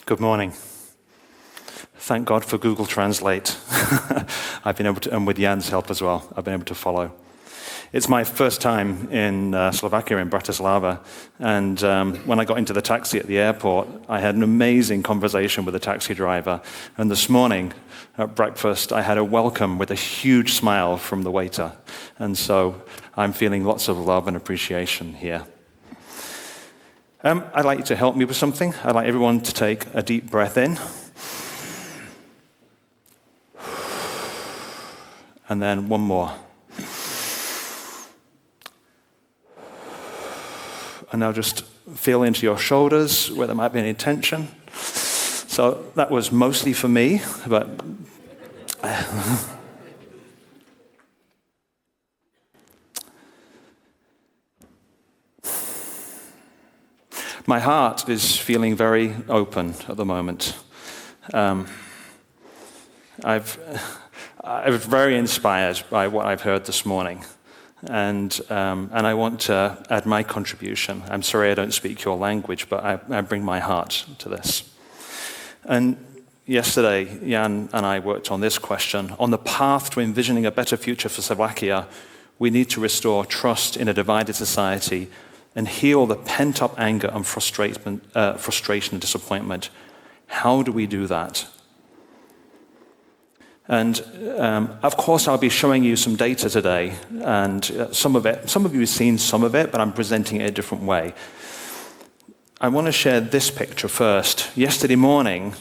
Good morning. Thank God for Google Translate. I've been able to, and with Jan's help as well, I've been able to follow. It's my first time in Slovakia, in Bratislava, and when I got into the taxi at the airport, I had an amazing conversation with the taxi driver, and this morning at breakfast, I had a welcome with a huge smile from the waiter, and so I'm feeling lots of love and appreciation here. I'd like you to help me with something. I'd like everyone to take a deep breath in. And then one more. And now just feel into your shoulders where there might be any tension. So that was mostly for me, but my heart is feeling very open at the moment. I was very inspired by what I've heard this morning, and I want to add my contribution. I'm sorry I don't speak your language, but I bring my heart to this. And yesterday, Jan and I worked on this question. On the path to envisioning a better future for Slovakia, we need to restore trust in a divided society and heal the pent-up anger and frustration and disappointment. How do we do that? And of course, I'll be showing you some data today, and some of you have seen some of it, but I'm presenting it a different way. I want to share this picture first. Yesterday morning,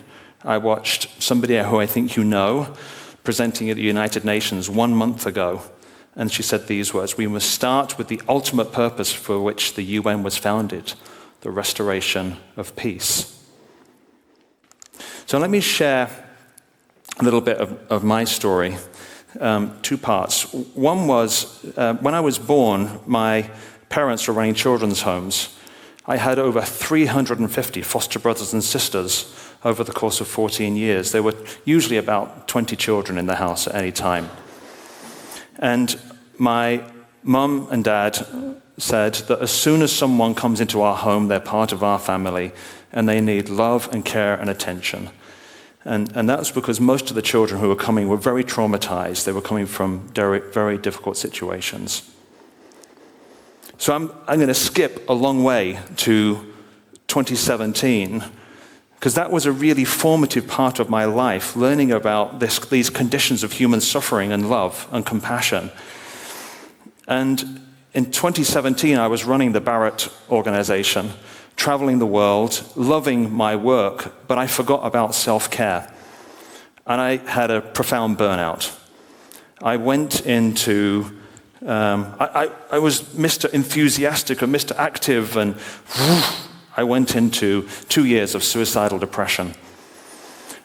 I watched somebody who I think you know presenting at the United Nations 1 month ago. And she said these words: "We must start with the ultimate purpose for which the UN was founded, the restoration of peace." So let me share a little bit of my story, 2 parts. One was, when I was born, my parents were running children's homes. I had over 350 foster brothers and sisters over the course of 14 years. There were usually about 20 children in the house at any time. And my mum and dad said that as soon as someone comes into our home, they're part of our family, and they need love and care and attention. And that was because most of the children who were coming were very traumatized. They were coming from very, very difficult situations. So I'm going to skip a long way to 2017, because that was a really formative part of my life, learning about these conditions of human suffering and love and compassion. And in 2017, I was running the Barrettovho organization, traveling the world, loving my work, but I forgot about self-care. And I had a profound burnout. I went into, I was Mr. Enthusiastic and Mr. Active, and I went into 2 years of suicidal depression.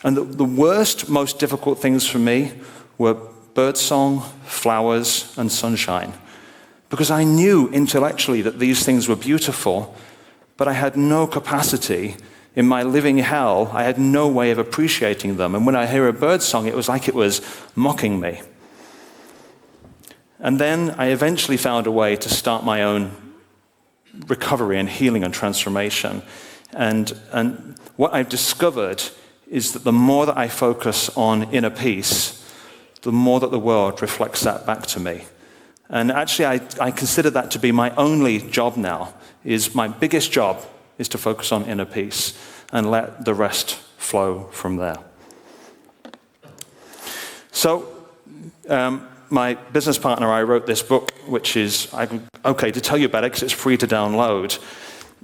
And the worst, most difficult things for me were birdsong, flowers, and sunshine. Because I knew intellectually that these things were beautiful, but I had no capacity. In my living hell, I had no way of appreciating them. And when I hear a bird song, it was like it was mocking me. And then I eventually found a way to start my own recovery and healing and transformation. And what I've discovered is that the more that I focus on inner peace, the more that the world reflects that back to me. And actually, I consider that to be my only job now. My biggest job is to focus on inner peace and let the rest flow from there. So, my business partner, I wrote this book, which is, okay to tell you about it because it's free to download.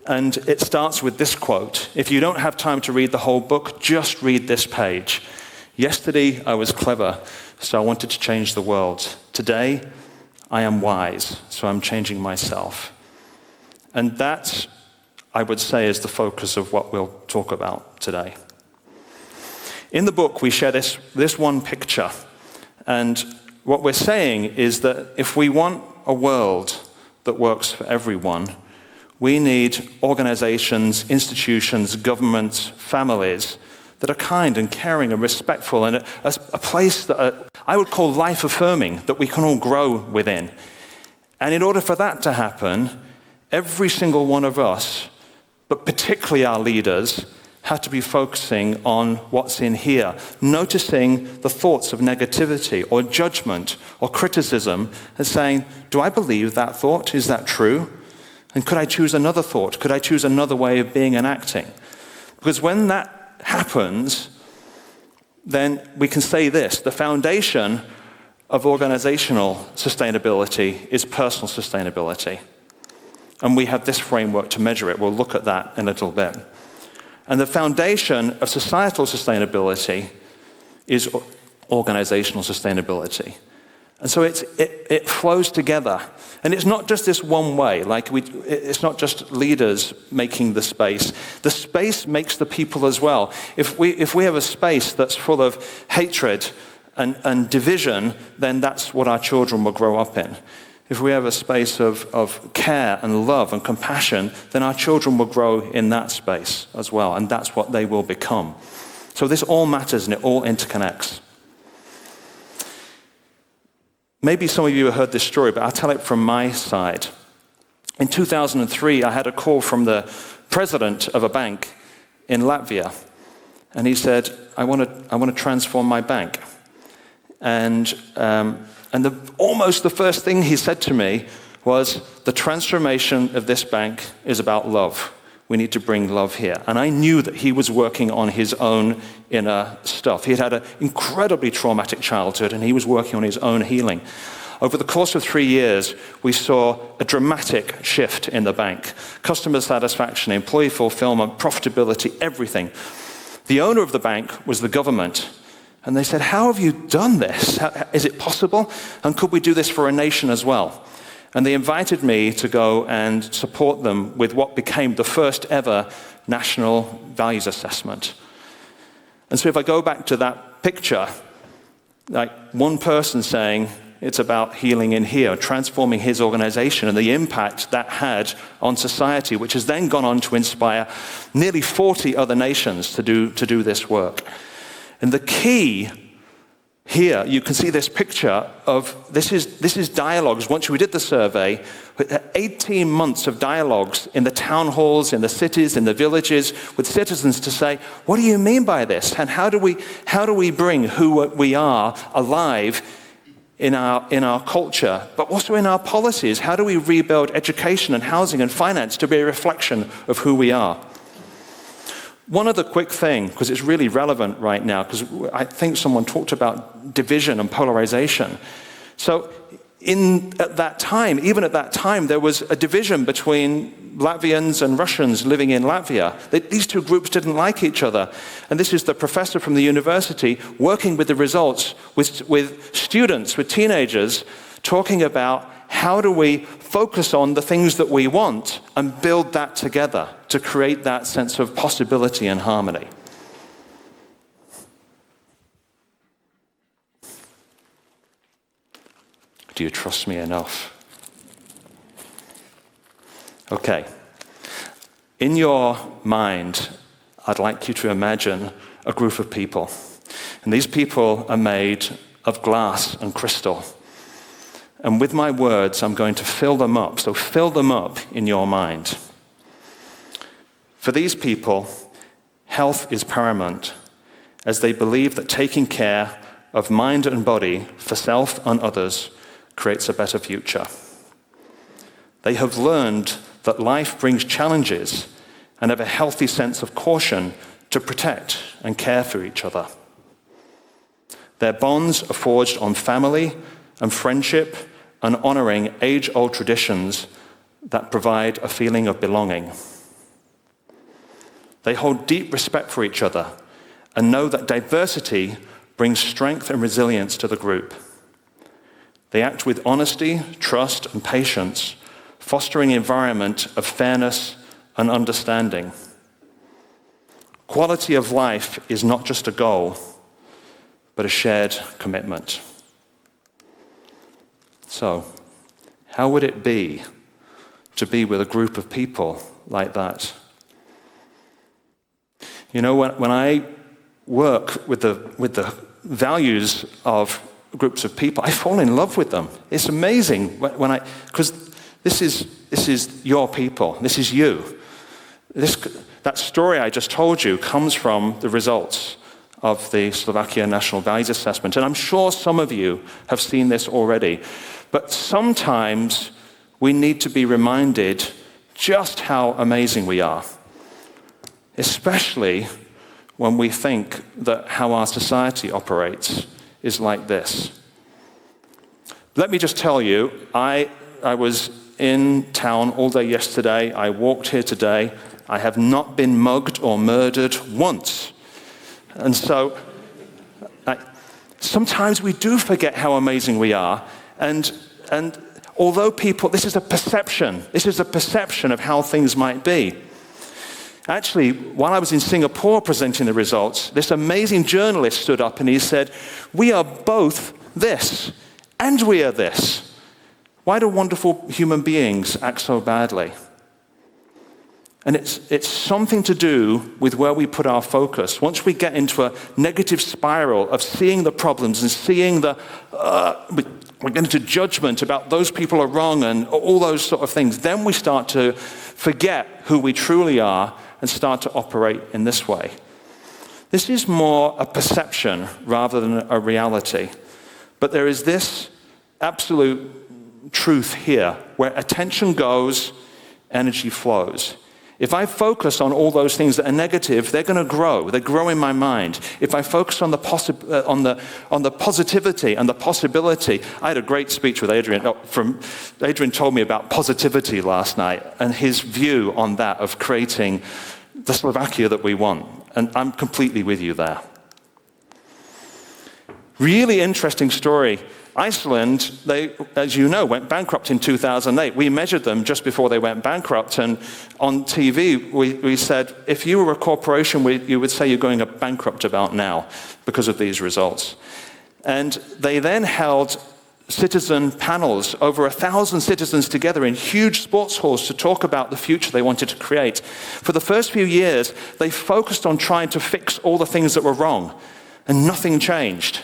And it starts with this quote: "If you don't have time to read the whole book, just read this page. Yesterday, I was clever, so I wanted to change the world. Today, I am wise, so I'm changing myself." And that, I would say, is the focus of what we'll talk about today. In the book, we share this one picture. And what we're saying is that if we want a world that works for everyone, we need organizations, institutions, governments, families that are kind and caring and respectful, and a place that I would call life-affirming, that we can all grow within. And in order for that to happen, every single one of us, but particularly our leaders, had to be focusing on what's in here, noticing the thoughts of negativity or judgment or criticism and saying, do I believe that thought? Is that true? And could I choose another thought? Could I choose another way of being and acting? Because when that happens, then we can say this: the foundation of organizational sustainability is personal sustainability. And we have this framework to measure it. We'll look at that in a little bit. And the foundation of societal sustainability is organizational sustainability. And so it flows together. And it's not just this one way, it's not just leaders making the space. The space makes the people as well. If we have a space that's full of hatred and division, then that's what our children will grow up in. If we have a space of care and love and compassion, then our children will grow in that space as well, and that's what they will become. So this all matters and it all interconnects. Maybe some of you have heard this story, but I'll tell it from my side. In 2003, I had a call from the president of a bank in Latvia, and he said, I want to transform my bank. And almost the first thing he said to me was, the transformation of this bank is about love. We need to bring love here. And I knew that he was working on his own inner stuff. He had an incredibly traumatic childhood, and he was working on his own healing. Over the course of 3 years, we saw a dramatic shift in the bank. Customer satisfaction, employee fulfillment, profitability, everything. The owner of the bank was the government. And they said, how have you done this? Is it possible? And could we do this for a nation as well? And they invited me to go and support them with what became the first ever national values assessment. And so if I go back to that picture, like one person saying it's about healing in here, transforming his organization, and the impact that had on society, which has then gone on to inspire nearly 40 other nations to do this work. And the key here, you can see this picture of, this is dialogues. Once we did the survey, 18 months of dialogues in the town halls, in the cities, in the villages, with citizens to say, what do you mean by this? And how do we bring who we are alive in our culture, but also in our policies? How do we rebuild education and housing and finance to be a reflection of who we are? One other quick thing, because it's really relevant right now, because I think someone talked about division and polarization. So even at that time, there was a division between Latvians and Russians living in Latvia. These two groups didn't like each other. And this is the professor from the university working with the results with students, with teenagers, talking about how do we focus on the things that we want and build that together to create that sense of possibility and harmony. Do you trust me enough? Okay. In your mind, I'd like you to imagine a group of people. And these people are made of glass and crystal. And with my words, I'm going to fill them up. So fill them up in your mind. For these people, health is paramount, as they believe that taking care of mind and body for self and others creates a better future. They have learned that life brings challenges and have a healthy sense of caution to protect and care for each other. Their bonds are forged on family and friendship and honoring age-old traditions that provide a feeling of belonging. They hold deep respect for each other and know that diversity brings strength and resilience to the group. They act with honesty, trust, and patience, fostering an environment of fairness and understanding. Quality of life is not just a goal, but a shared commitment. So, how would it be to be with a group of people like that? You know, when I work with the values of groups of people, I fall in love with them. It's amazing because this is your people. This is you. That story I just told you comes from the results of the Slovakia National Values Assessment. And I'm sure some of you have seen this already. But sometimes we need to be reminded just how amazing we are, especially when we think that how our society operates is like this. Let me just tell you, I was in town all day yesterday. I walked here today. I have not been mugged or murdered once. And so sometimes we do forget how amazing we are. And although this is a perception of how things might be. Actually, while I was in Singapore presenting the results, this amazing journalist stood up and he said, "We are both this, and we are this. Why do wonderful human beings act so badly?" And it's something to do with where we put our focus. Once we get into a negative spiral of seeing the problems and seeing we get into judgment about those people are wrong and all those sort of things, then we start to forget who we truly are and start to operate in this way. This is more a perception rather than a reality. But there is this absolute truth here, where attention goes, energy flows. If I focus on all those things that are negative, they're going to grow. They grow in my mind. If I focus on the positivity and the possibility, I had a great speech with Adrian. Adrian told me about positivity last night and his view on that of creating the Slovakia that we want. And I'm completely with you there. Really interesting story. Iceland, they, as you know, went bankrupt in 2008. We measured them just before they went bankrupt, and on TV we said, if you were a corporation, you would say you're going bankrupt about now because of these results. And they then held citizen panels, over 1,000 citizens together in huge sports halls to talk about the future they wanted to create. For the first few years, they focused on trying to fix all the things that were wrong, and nothing changed.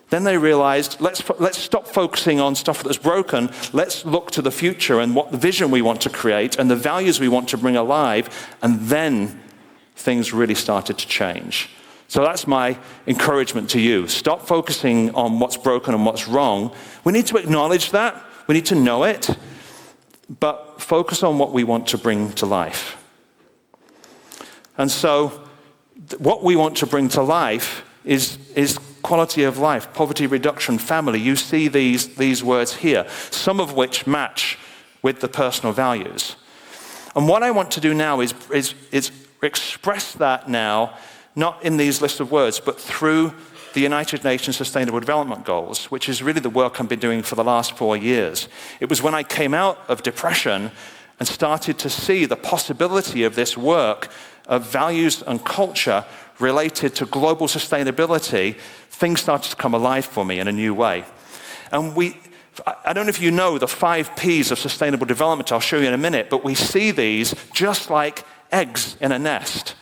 Then they realized, let's stop focusing on stuff that's broken. Let's look to the future and what the vision we want to create and the values we want to bring alive. And then things really started to change. So that's my encouragement to you. Stop focusing on what's broken and what's wrong. We need to acknowledge that. We need to know it. But focus on what we want to bring to life. And so what we want to bring to life is quality of life, poverty reduction, family. You see these words here, some of which match with the personal values. And what I want to do now is express that now, not in these lists of words, but through the United Nations Sustainable Development Goals, which is really the work I've been doing for the last 4 years. It was when I came out of depression and started to see the possibility of this work of values and culture related to global sustainability, things started to come alive for me in a new way. And I don't know if you know the 5 Ps of sustainable development, I'll show you in a minute, but we see these just like eggs in a nest.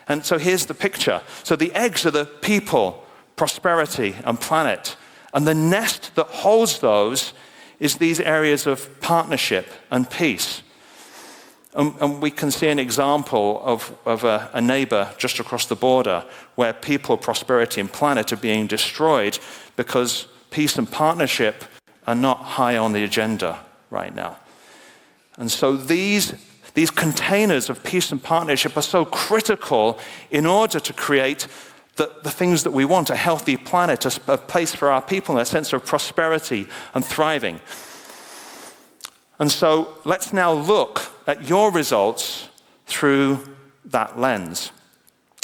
And so here's the picture. So the eggs are the people, prosperity, and planet. And the nest that holds those is these areas of partnership and peace. And we can see an example of a neighbor just across the border where people, prosperity, and planet are being destroyed because peace and partnership are not high on the agenda right now. And so these containers of peace and partnership are so critical in order to create the things that we want, a healthy planet, a place for our people, and a sense of prosperity and thriving. And so let's now look at your results through that lens.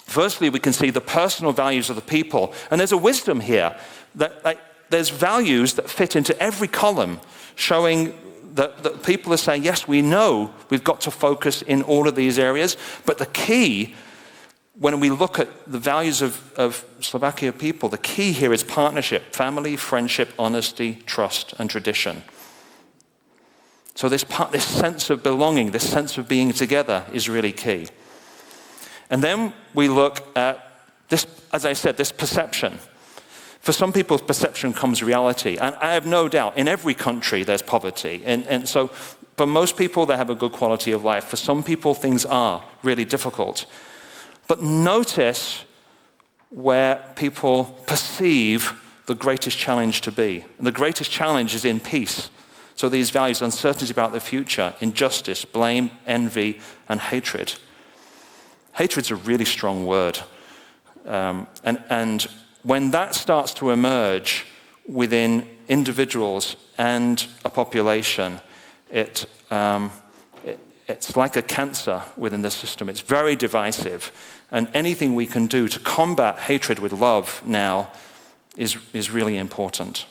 Firstly, we can see the personal values of the people. And there's a wisdom here that there's values that fit into every column, showing that people are saying, yes, we know we've got to focus in all of these areas. But the key, when we look at the values of Slovakia people, the key here is partnership, family, friendship, honesty, trust, and tradition. So this sense of belonging, this sense of being together is really key. And then we look at this, as I said, this perception. For some people's perception comes reality. And I have no doubt, in every country there's poverty. And so For most people, they have a good quality of life. For some people, things are really difficult. But notice where people perceive the greatest challenge to be. And the greatest challenge is in peace. So these values, uncertainty about the future, injustice, blame, envy, and hatred. Hatred's a really strong word. And when that starts to emerge within individuals and a population, it's like a cancer within the system. It's very divisive. And anything we can do to combat hatred with love now is really important.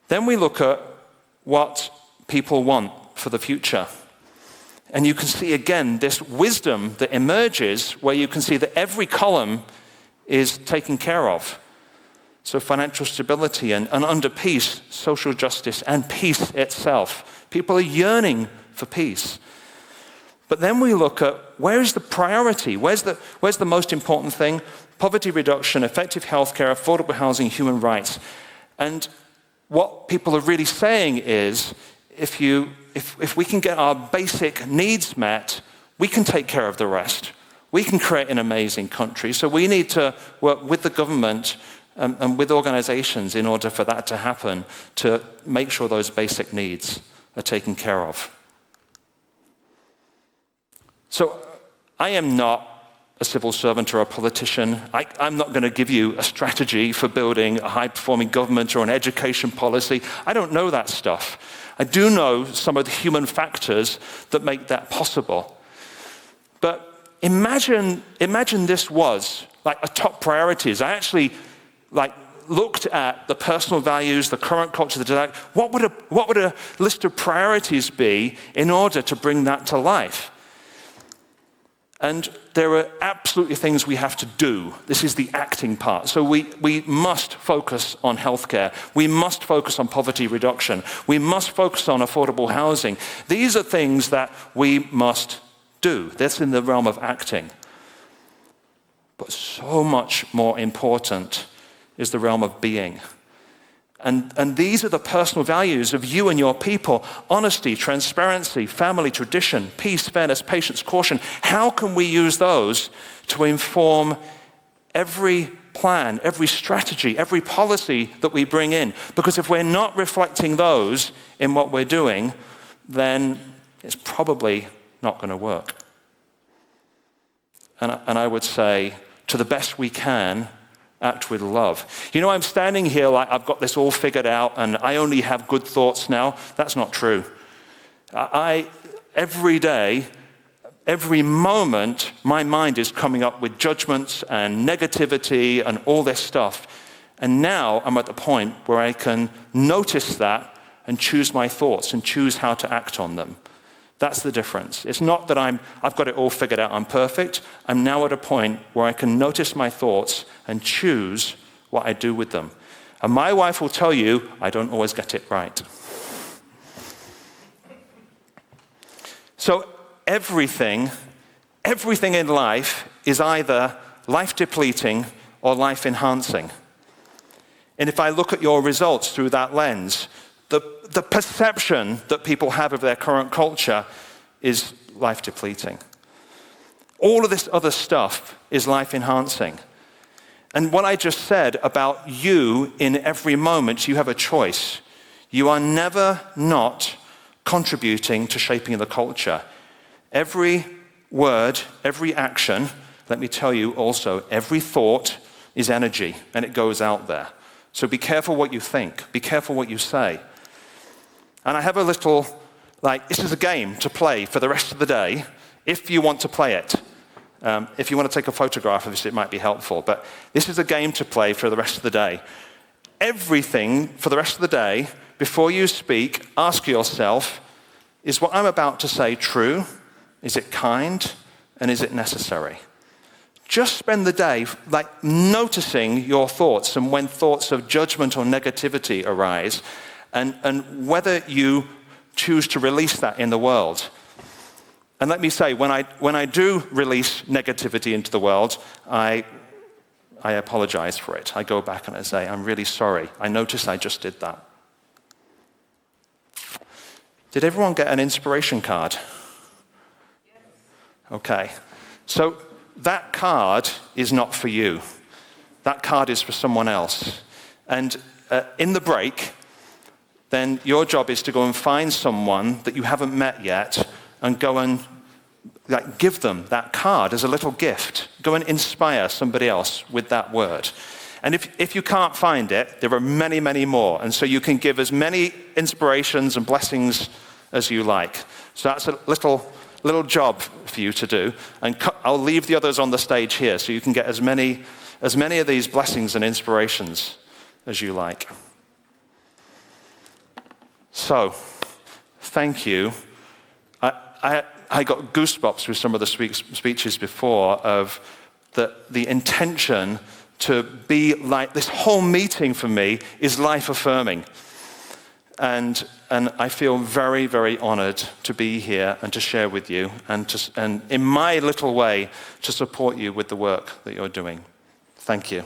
Then we look at what people want for the future. And you can see again this wisdom that emerges where you can see that every column is taken care of. So financial stability and under peace, social justice and peace itself. People are yearning for peace. But then we look at where is the priority? Where's the most important thing? Poverty reduction, effective healthcare, affordable housing, human rights. And what people are really saying is, if we can get our basic needs met, we can take care of the rest. We can create an amazing country. So we need to work with the government and with organizations in order for that to happen, to make sure those basic needs are taken care of. So I am not a civil servant or a politician. I'm not going to give you a strategy for building a high-performing government or an education policy. I don't know that stuff. I do know some of the human factors that make that possible. But imagine this was like a top priorities. I actually looked at the personal values, the current culture, the desire. What would a list of priorities be in order to bring that to life? And there are absolutely things we have to do. This is the acting part. So we must focus on healthcare. We must focus on poverty reduction. We must focus on affordable housing. These are things that we must do. That's in the realm of acting. But so much more important is the realm of being. And these are the personal values of you and your people: honesty, transparency, family, tradition, peace, fairness, patience, caution. How can we use those to inform every plan, every strategy, every policy that we bring in? Because if we're not reflecting those in what we're doing, then it's probably not going to work. And I would say, to the best we can, act with love. You know, I'm standing here like I've got this all figured out and I only have good thoughts now. That's not true. Every day, every moment, my mind is coming up with judgments and negativity and all this stuff. And now I'm at the point where I can notice that and choose my thoughts and choose how to act on them. That's the difference. It's not that I've got it all figured out, I'm perfect. I'm now at a point where I can notice my thoughts and choose what I do with them. And my wife will tell you, I don't always get it right. So everything in life is either life-depleting or life-enhancing. And if I look at your results through that lens, the perception that people have of their current culture is life-depleting. All of this other stuff is life-enhancing. And what I just said about you in every moment, you have a choice. You are never not contributing to shaping the culture. Every word, every action, let me tell you also, every thought is energy and it goes out there. So be careful what you think. Be careful what you say. And I have a little, this is a game to play for the rest of the day, if you want to play it. If you want to take a photograph of this, it might be helpful. But this is a game to play for the rest of the day. Everything for the rest of the day, before you speak, ask yourself, is what I'm about to say true? Is it kind? And is it necessary? Just spend the day noticing your thoughts, and when thoughts of judgment or negativity arise, and whether you choose to release that in the world. And let me say, when I do release negativity into the world, I apologize for it. I go back and I say, I'm really sorry. I noticed I just did that. Did everyone get an inspiration card? Okay. So that card is not for you. That card is for someone else. And in the break, then your job is to go and find someone that you haven't met yet and go and give them that card as a little gift. Go and inspire somebody else with that word. And if you can't find it, there are many, many more. And so you can give as many inspirations and blessings as you like. So that's a little job for you to do. And I'll leave the others on the stage here so you can get as many of these blessings and inspirations as you like. So, thank you. I got goosebumps with some of the speeches before of the intention to be like, this whole meeting for me is life-affirming. And I feel very, very honored to be here and to share with you and in my little way to support you with the work that you're doing. Thank you.